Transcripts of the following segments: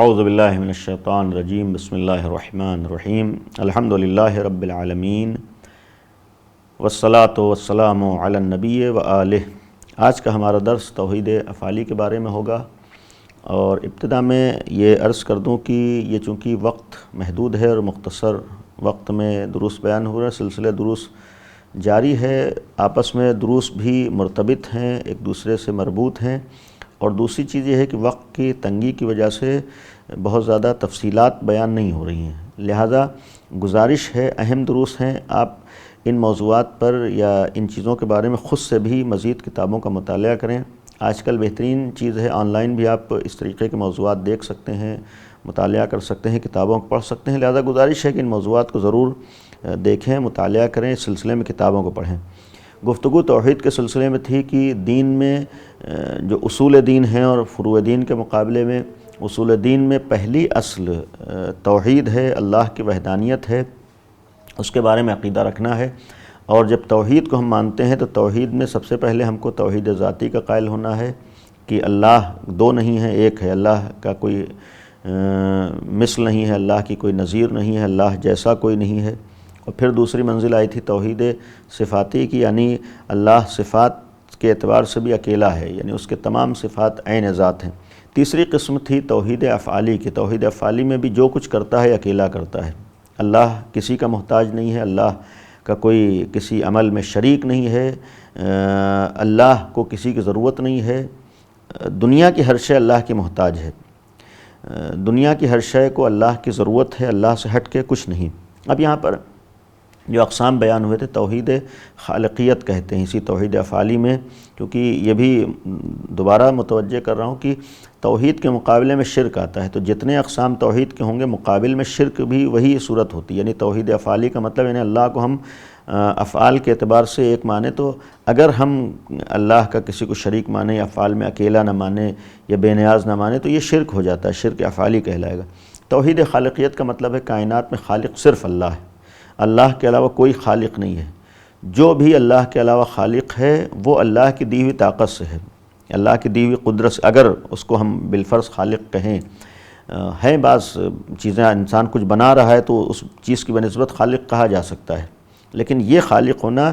اعوذ باللہ من الشیطان الرجیم بسم اللہ الرحمن الرحیم الحمدللہ رب العالمین والصلاة والسلام علی النبی وآلہ۔ آج کا ہمارا درس توحید افعالی کے بارے میں ہوگا، اور ابتدا میں یہ عرض کر دوں کہ یہ چونکہ وقت محدود ہے اور مختصر وقت میں دروس بیان ہو رہا ہے، سلسلہ دروس جاری ہے، آپس میں دروس بھی مرتبط ہیں، ایک دوسرے سے مربوط ہیں، اور دوسری چیز یہ ہے کہ وقت کی تنگی کی وجہ سے بہت زیادہ تفصیلات بیان نہیں ہو رہی ہیں، لہذا گزارش ہے، اہم دروس ہیں، آپ ان موضوعات پر یا ان چیزوں کے بارے میں خود سے بھی مزید کتابوں کا مطالعہ کریں۔ آج کل بہترین چیز ہے، آن لائن بھی آپ اس طریقے کے موضوعات دیکھ سکتے ہیں، مطالعہ کر سکتے ہیں، کتابوں کو پڑھ سکتے ہیں، لہذا گزارش ہے کہ ان موضوعات کو ضرور دیکھیں، مطالعہ کریں، اس سلسلے میں کتابوں کو پڑھیں۔ گفتگو توحید کے سلسلے میں تھی کہ دین میں جو اصول دین ہیں اور فروع دین کے مقابلے میں اصول دین میں پہلی اصل توحید ہے، اللہ کی وحدانیت ہے، اس کے بارے میں عقیدہ رکھنا ہے، اور جب توحید کو ہم مانتے ہیں تو توحید میں سب سے پہلے ہم کو توحید ذاتی کا قائل ہونا ہے کہ اللہ دو نہیں ہے، ایک ہے، اللہ کا کوئی مثل نہیں ہے، اللہ کی کوئی نظیر نہیں ہے، اللہ جیسا کوئی نہیں ہے۔ اور پھر دوسری منزل آئی تھی توحید صفاتی کی، یعنی اللہ صفات کے اعتبار سے بھی اکیلا ہے، یعنی اس کے تمام صفات عین ذات ہیں۔ تیسری قسم تھی توحید افعالی کی، توحید افعالی میں بھی جو کچھ کرتا ہے اکیلا کرتا ہے، اللہ کسی کا محتاج نہیں ہے، اللہ کا کوئی کسی عمل میں شریک نہیں ہے، اللہ کو کسی کی ضرورت نہیں ہے، دنیا کی ہر شے اللہ کی محتاج ہے، دنیا کی ہر شے کو اللہ کی ضرورت ہے، اللہ سے ہٹ کے کچھ نہیں۔ اب یہاں پر جو اقسام بیان ہوئے تھے توحید خالقیت کہتے ہیں اسی توحید افعالی میں، کیونکہ یہ بھی دوبارہ متوجہ کر رہا ہوں کہ توحید کے مقابلے میں شرک آتا ہے، تو جتنے اقسام توحید کے ہوں گے مقابل میں شرک بھی وہی صورت ہوتی ہے، یعنی توحید افعالی کا مطلب یعنی اللہ کو ہم افعال کے اعتبار سے ایک مانیں، تو اگر ہم اللہ کا کسی کو شریک مانیں یا افعال میں اکیلا نہ مانیں یا بے نیاز نہ مانیں تو یہ شرک ہو جاتا ہے، شرک افعالی کہلائے گا۔ توحید خالقیت کا مطلب ہے کائنات میں خالق صرف اللہ ہے، اللہ کے علاوہ کوئی خالق نہیں ہے، جو بھی اللہ کے علاوہ خالق ہے وہ اللہ کی دی ہوئی طاقت سے ہے، اللہ کی دی ہوئی قدرت سے، اگر اس کو ہم بالفرض خالق کہیں، ہیں بعض چیزیں انسان کچھ بنا رہا ہے تو اس چیز کی بنسبت خالق کہا جا سکتا ہے، لیکن یہ خالق ہونا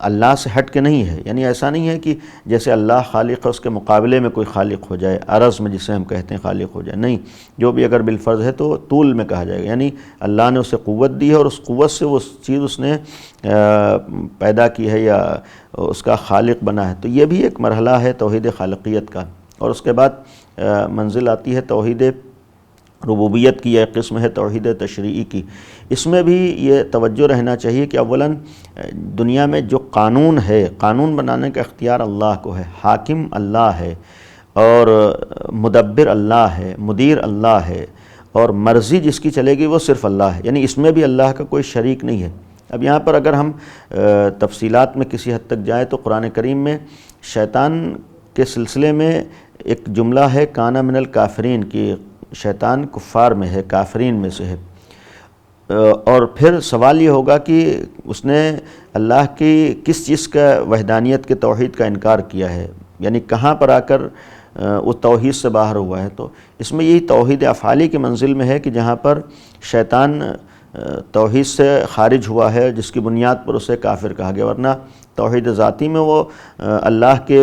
اللہ سے ہٹ کے نہیں ہے، یعنی ایسا نہیں ہے کہ جیسے اللہ خالق ہے اس کے مقابلے میں کوئی خالق ہو جائے، عرض میں جسے ہم کہتے ہیں خالق ہو جائے، نہیں، جو بھی اگر بالفرض ہے تو طول میں کہا جائے گا، یعنی اللہ نے اسے قوت دی ہے اور اس قوت سے وہ چیز اس نے پیدا کی ہے یا اس کا خالق بنا ہے، تو یہ بھی ایک مرحلہ ہے توحید خالقیت کا۔ اور اس کے بعد منزل آتی ہے توحید ربوبیت کی، ایک قسم ہے توحید تشریعی کی۔ اس میں بھی یہ توجہ رہنا چاہیے کہ اولاً دنیا میں جو قانون ہے، قانون بنانے کا اختیار اللہ کو ہے، حاکم اللہ ہے اور مدبر اللہ ہے، مدیر اللہ ہے، اور مرضی جس کی چلے گی وہ صرف اللہ ہے، یعنی اس میں بھی اللہ کا کوئی شریک نہیں ہے۔ اب یہاں پر اگر ہم تفصیلات میں کسی حد تک جائیں تو قرآن کریم میں شیطان کے سلسلے میں ایک جملہ ہے کانا من الکافرین کی، شیطان کفار میں ہے، کافرین میں سے ہے، اور پھر سوال یہ ہوگا کہ اس نے اللہ کی کس چیز کا وحدانیت کے توحید کا انکار کیا ہے، یعنی کہاں پر آ کر وہ توحید سے باہر ہوا ہے، تو اس میں یہی توحید افعالی کی منزل میں ہے کہ جہاں پر شیطان توحید سے خارج ہوا ہے جس کی بنیاد پر اسے کافر کہا گیا، ورنہ توحید ذاتی میں وہ اللہ کے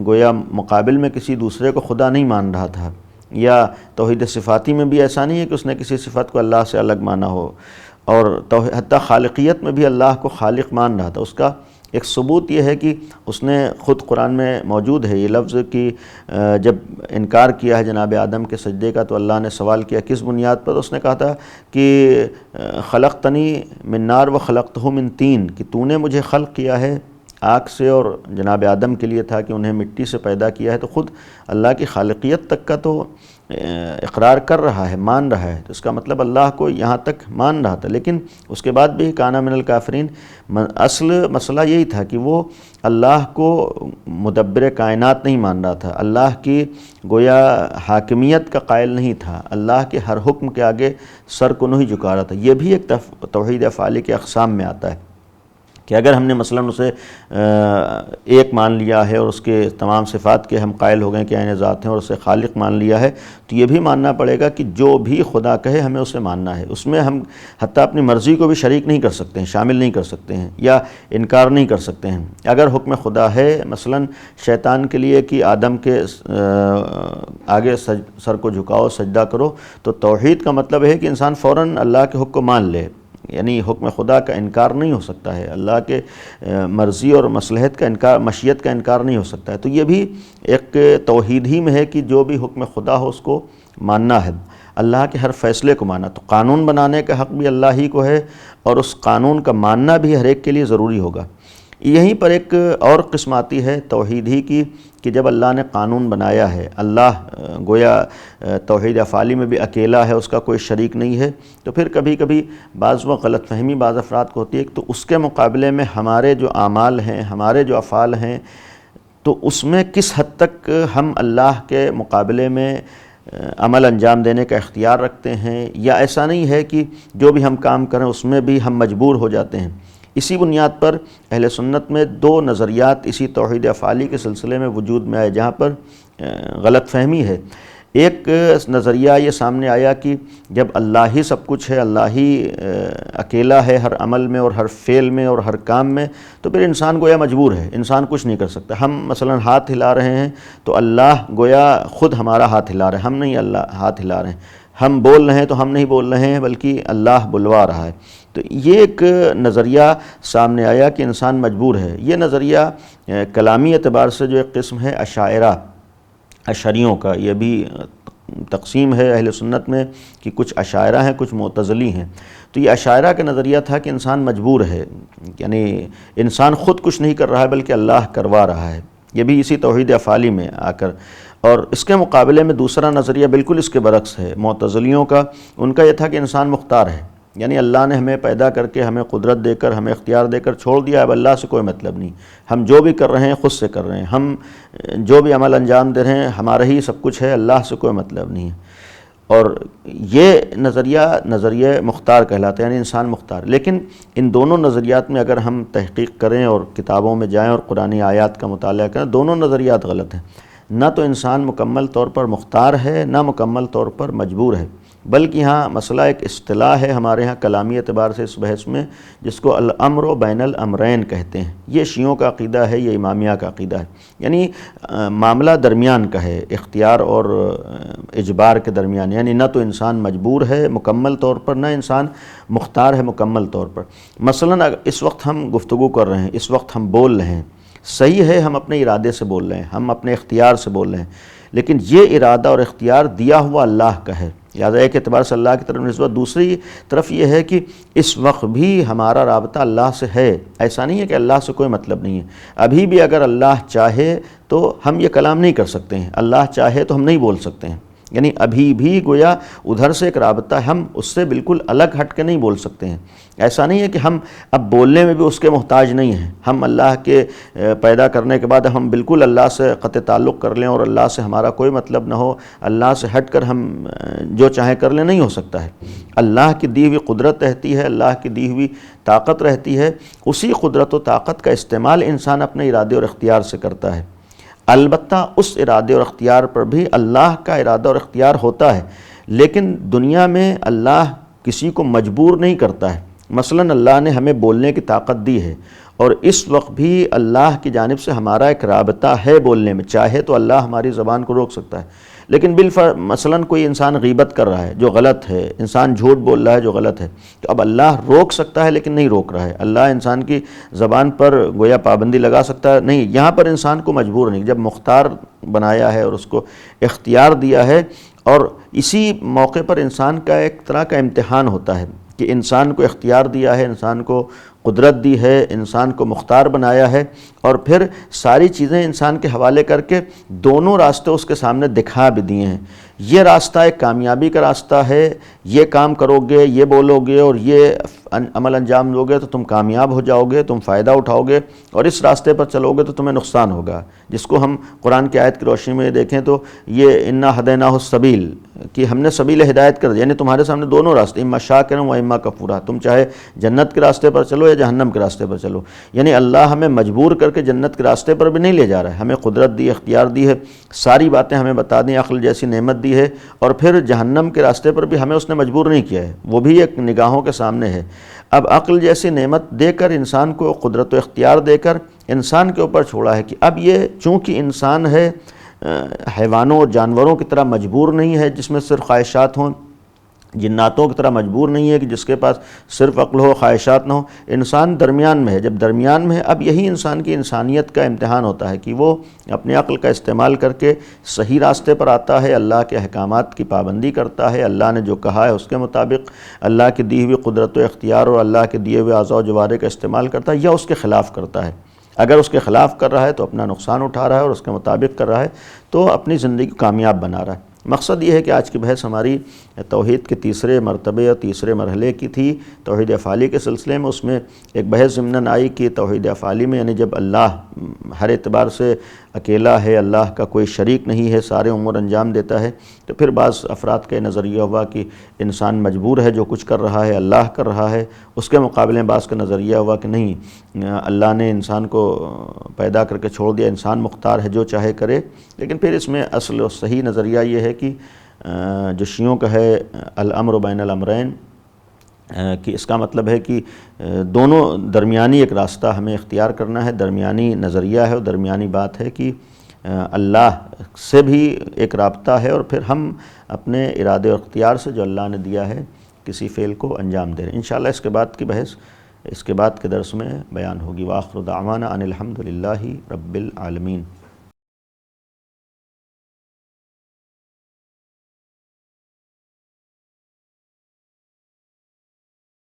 گویا مقابل میں کسی دوسرے کو خدا نہیں مان رہا تھا، یا توحید صفاتی میں بھی ایسا نہیں ہے کہ اس نے کسی صفت کو اللہ سے الگ مانا ہو، اور حتیٰ خالقیت میں بھی اللہ کو خالق مان رہا تھا۔ اس کا ایک ثبوت یہ ہے کہ اس نے خود قرآن میں موجود ہے یہ لفظ کہ جب انکار کیا ہے جناب آدم کے سجدے کا تو اللہ نے سوال کیا کس بنیاد پر، اس نے کہا تھا کہ خلقتنی من نار و خلقتہ من طین، کہ تو نے مجھے خلق کیا ہے آگ سے اور جناب آدم کے لیے تھا کہ انہیں مٹی سے پیدا کیا ہے، تو خود اللہ کی خالقیت تک کا تو اقرار کر رہا ہے، مان رہا ہے، تو اس کا مطلب اللہ کو یہاں تک مان رہا تھا، لیکن اس کے بعد بھی کانا من الکافرین، اصل مسئلہ یہی تھا کہ وہ اللہ کو مدبر کائنات نہیں مان رہا تھا، اللہ کی گویا حاکمیت کا قائل نہیں تھا، اللہ کے ہر حکم کے آگے سر کو نہیں جھکا رہا تھا۔ یہ بھی ایک توحید افعالی کے اقسام میں آتا ہے۔ کہ اگر ہم نے مثلاً اسے ایک مان لیا ہے اور اس کے تمام صفات کے ہم قائل ہو گئے کہ عین ذات ہیں اور اسے خالق مان لیا ہے، تو یہ بھی ماننا پڑے گا کہ جو بھی خدا کہے ہمیں اسے ماننا ہے، اس میں ہم حتیٰ اپنی مرضی کو بھی شریک نہیں کر سکتے ہیں، شامل نہیں کر سکتے ہیں یا انکار نہیں کر سکتے ہیں۔ اگر حکم خدا ہے مثلاً شیطان کے لیے کہ آدم کے آگے سر کو جھکاؤ، سجدہ کرو، تو توحید کا مطلب ہے کہ انسان فوراً اللہ کے حکم کو مان لے، یعنی حکم خدا کا انکار نہیں ہو سکتا ہے، اللہ کے مرضی اور مصلحت کا انکار، مشیت کا انکار نہیں ہو سکتا ہے۔ تو یہ بھی ایک توحید ہی میں ہے کہ جو بھی حکم خدا ہو اس کو ماننا ہے، اللہ کے ہر فیصلے کو ماننا۔ تو قانون بنانے کا حق بھی اللہ ہی کو ہے اور اس قانون کا ماننا بھی ہر ایک کے لیے ضروری ہوگا۔ یہیں پر ایک اور قسم آتی ہے توحید ہی کی کہ جب اللہ نے قانون بنایا ہے، اللہ گویا توحید افعالی میں بھی اکیلا ہے، اس کا کوئی شریک نہیں ہے، تو پھر کبھی کبھی بعض وہ غلط فہمی بعض افراد کو ہوتی ہے، تو اس کے مقابلے میں ہمارے جو اعمال ہیں، ہمارے جو افعال ہیں، تو اس میں کس حد تک ہم اللہ کے مقابلے میں عمل انجام دینے کا اختیار رکھتے ہیں، یا ایسا نہیں ہے کہ جو بھی ہم کام کریں اس میں بھی ہم مجبور ہو جاتے ہیں۔ اسی بنیاد پر اہل سنت میں دو نظریات اسی توحید افعالی کے سلسلے میں وجود میں آئے جہاں پر غلط فہمی ہے۔ ایک نظریہ یہ سامنے آیا کہ جب اللہ ہی سب کچھ ہے، اللہ ہی اکیلا ہے ہر عمل میں اور ہر فعل میں اور ہر کام میں، تو پھر انسان گویا مجبور ہے، انسان کچھ نہیں کر سکتا۔ ہم مثلا ہاتھ ہلا رہے ہیں تو اللہ گویا خود ہمارا ہاتھ ہلا رہے ہیں، ہم نہیں اللہ ہاتھ ہلا رہے ہیں۔ ہم بول رہے ہیں تو ہم نہیں بول رہے ہیں بلکہ اللہ بلوا رہا ہے۔ تو یہ ایک نظریہ سامنے آیا کہ انسان مجبور ہے۔ یہ نظریہ کلامی اعتبار سے جو ایک قسم ہے اشعریوں کا، یہ بھی تقسیم ہے اہل سنت میں کہ کچھ اشاعرہ ہیں، کچھ معتزلی ہیں۔ تو یہ اشاعرہ کا نظریہ تھا کہ انسان مجبور ہے، یعنی انسان خود کچھ نہیں کر رہا ہے بلکہ اللہ کروا رہا ہے۔ یہ بھی اسی توحید افعالی میں آ کر، اور اس کے مقابلے میں دوسرا نظریہ بالکل اس کے برعکس ہے معتزلیوں کا۔ ان کا یہ تھا کہ انسان مختار ہے، یعنی اللہ نے ہمیں پیدا کر کے ہمیں قدرت دے کر ہمیں اختیار دے کر چھوڑ دیا، اب اللہ سے کوئی مطلب نہیں، ہم جو بھی کر رہے ہیں خود سے کر رہے ہیں، ہم جو بھی عمل انجام دے رہے ہیں ہمارا ہی سب کچھ ہے، اللہ سے کوئی مطلب نہیں ہے۔ اور یہ نظریہ مختار کہلاتا ہے، یعنی انسان مختار۔ لیکن ان دونوں نظریات میں اگر ہم تحقیق کریں اور کتابوں میں جائیں اور قرآنی آیات کا مطالعہ کریں، دونوں نظریات غلط ہیں۔ نہ تو انسان مکمل طور پر مختار ہے، نہ مکمل طور پر مجبور ہے، بلکہ یہاں مسئلہ ایک اصطلاح ہے ہمارے ہاں کلامی اعتبار سے اس بحث میں، جس کو الامر بین الامرین کہتے ہیں۔ یہ شیعوں کا عقیدہ ہے، یہ امامیہ کا عقیدہ ہے، یعنی معاملہ درمیان کا ہے، اختیار اور اجبار کے درمیان، یعنی نہ تو انسان مجبور ہے مکمل طور پر، نہ انسان مختار ہے مکمل طور پر۔ مثلا اس وقت ہم گفتگو کر رہے ہیں، اس وقت ہم بول رہے ہیں، صحیح ہے ہم اپنے ارادے سے بول رہے ہیں، ہم اپنے اختیار سے بول رہے ہیں، لیکن یہ ارادہ اور اختیار دیا ہوا اللہ کا ہے، لہٰذا ایک اعتبار سے اللہ کی طرف نسبت۔ دوسری طرف یہ ہے کہ اس وقت بھی ہمارا رابطہ اللہ سے ہے، ایسا نہیں ہے کہ اللہ سے کوئی مطلب نہیں ہے۔ ابھی بھی اگر اللہ چاہے تو ہم یہ کلام نہیں کر سکتے ہیں، اللہ چاہے تو ہم نہیں بول سکتے ہیں، یعنی ابھی بھی گویا ادھر سے ایک رابطہ، ہم اس سے بالکل الگ ہٹ کے نہیں بول سکتے ہیں۔ ایسا نہیں ہے کہ ہم اب بولنے میں بھی اس کے محتاج نہیں ہیں، ہم اللہ کے پیدا کرنے کے بعد ہم بالکل اللہ سے قطع تعلق کر لیں اور اللہ سے ہمارا کوئی مطلب نہ ہو، اللہ سے ہٹ کر ہم جو چاہیں کر لیں، نہیں ہو سکتا ہے۔ اللہ کی دی ہوئی قدرت رہتی ہے، اللہ کی دی ہوئی طاقت رہتی ہے، اسی قدرت و طاقت کا استعمال انسان اپنے ارادے اور اختیار سے کرتا ہے۔ البتہ اس ارادے اور اختیار پر بھی اللہ کا ارادہ اور اختیار ہوتا ہے، لیکن دنیا میں اللہ کسی کو مجبور نہیں کرتا ہے۔ مثلا اللہ نے ہمیں بولنے کی طاقت دی ہے، اور اس وقت بھی اللہ کی جانب سے ہمارا ایک رابطہ ہے بولنے میں، چاہے تو اللہ ہماری زبان کو روک سکتا ہے، لیکن مثلا کوئی انسان غیبت کر رہا ہے جو غلط ہے، انسان جھوٹ بول رہا ہے جو غلط ہے، تو اب اللہ روک سکتا ہے لیکن نہیں روک رہا ہے۔ اللہ انسان کی زبان پر گویا پابندی لگا سکتا ہے، نہیں، یہاں پر انسان کو مجبور نہیں، جب مختار بنایا ہے اور اس کو اختیار دیا ہے، اور اسی موقع پر انسان کا ایک طرح کا امتحان ہوتا ہے کہ انسان کو اختیار دیا ہے، انسان کو قدرت دی ہے، انسان کو مختار بنایا ہے، اور پھر ساری چیزیں انسان کے حوالے کر کے دونوں راستے اس کے سامنے دکھا بھی دیے ہیں۔ یہ راستہ ایک کامیابی کا راستہ ہے، یہ کام کرو گے، یہ بولو گے اور یہ عمل انجام دو گے تو تم کامیاب ہو جاؤ گے، تم فائدہ اٹھاؤ گے، اور اس راستے پر چلو گے تو تمہیں نقصان ہوگا، جس کو ہم قرآن کی آیت کی روشنی میں دیکھیں تو یہ انا ہدیناہ السبیل، کہ ہم نے سبیل ہدایت کر دیا، یعنی تمہارے سامنے دونوں راستے، اما شاکرا و اما کفورا، تم چاہے جنت کے راستے پر چلو یا جہنم کے راستے پر چلو، یعنی اللہ ہمیں مجبور کر کے جنت کے راستے پر بھی نہیں لے جا رہا ہے، ہمیں قدرت دی، اختیار دی ہے، ساری باتیں ہمیں بتا دیں، عقل جیسی نعمت دی ہے، اور پھر جہنم کے راستے پر بھی ہمیں اس نے مجبور نہیں کیا ہے، وہ بھی ایک نگاہوں کے سامنے ہے۔ اب عقل جیسی نعمت دے کر انسان کو قدرت و اختیار دے کر انسان کے اوپر چھوڑا ہے کہ اب یہ چونکہ انسان ہے، حیوانوں اور جانوروں کی طرح مجبور نہیں ہے جس میں صرف خواہشات ہوں، جناتوں کی طرح مجبور نہیں ہے کہ جس کے پاس صرف عقل ہو خواہشات نہ ہو، انسان درمیان میں ہے، جب درمیان میں ہے اب یہی انسان کی انسانیت کا امتحان ہوتا ہے کہ وہ اپنے عقل کا استعمال کر کے صحیح راستے پر آتا ہے، اللہ کے احکامات کی پابندی کرتا ہے، اللہ نے جو کہا ہے اس کے مطابق اللہ کی دی ہوئی قدرت و اختیار اور اللہ کے دیے ہوئے اعضاء و جوارح کا استعمال کرتا ہے، یا اس کے خلاف کرتا ہے۔ اگر اس کے خلاف کر رہا ہے تو اپنا نقصان اٹھا رہا ہے، اور اس کے مطابق کر رہا ہے تو اپنی زندگی کو کامیاب بنا رہا ہے۔ مقصد یہ ہے کہ آج کی بحث ہماری توحید کے تیسرے مرتبے اور تیسرے مرحلے کی تھی، توحید افعالی کے سلسلے میں۔ اس میں ایک بحث ضمناً آئی کہ توحید افعالی میں یعنی جب اللہ ہر اعتبار سے اکیلا ہے، اللہ کا کوئی شریک نہیں ہے، سارے امور انجام دیتا ہے، تو پھر بعض افراد کا نظریہ ہوا کہ انسان مجبور ہے، جو کچھ کر رہا ہے اللہ کر رہا ہے۔ اس کے مقابلے میں بعض کا نظریہ ہوا کہ نہیں، اللہ نے انسان کو پیدا کر کے چھوڑ دیا، انسان مختار ہے جو چاہے کرے۔ لیکن پھر اس میں اصل و صحیح نظریہ یہ ہے کہ جو شیعوں کا ہے الامر بین الامرین، کہ اس کا مطلب ہے کہ دونوں درمیانی ایک راستہ ہمیں اختیار کرنا ہے، درمیانی نظریہ ہے اور درمیانی بات ہے کہ اللہ سے بھی ایک رابطہ ہے، اور پھر ہم اپنے ارادے اور اختیار سے جو اللہ نے دیا ہے کسی فعل کو انجام دے رہے ہیں۔ انشاءاللہ اس کے بعد کی بحث اس کے بعد کے درس میں بیان ہوگی۔ وآخر دعوانا ان الحمد للہ رب العالمین۔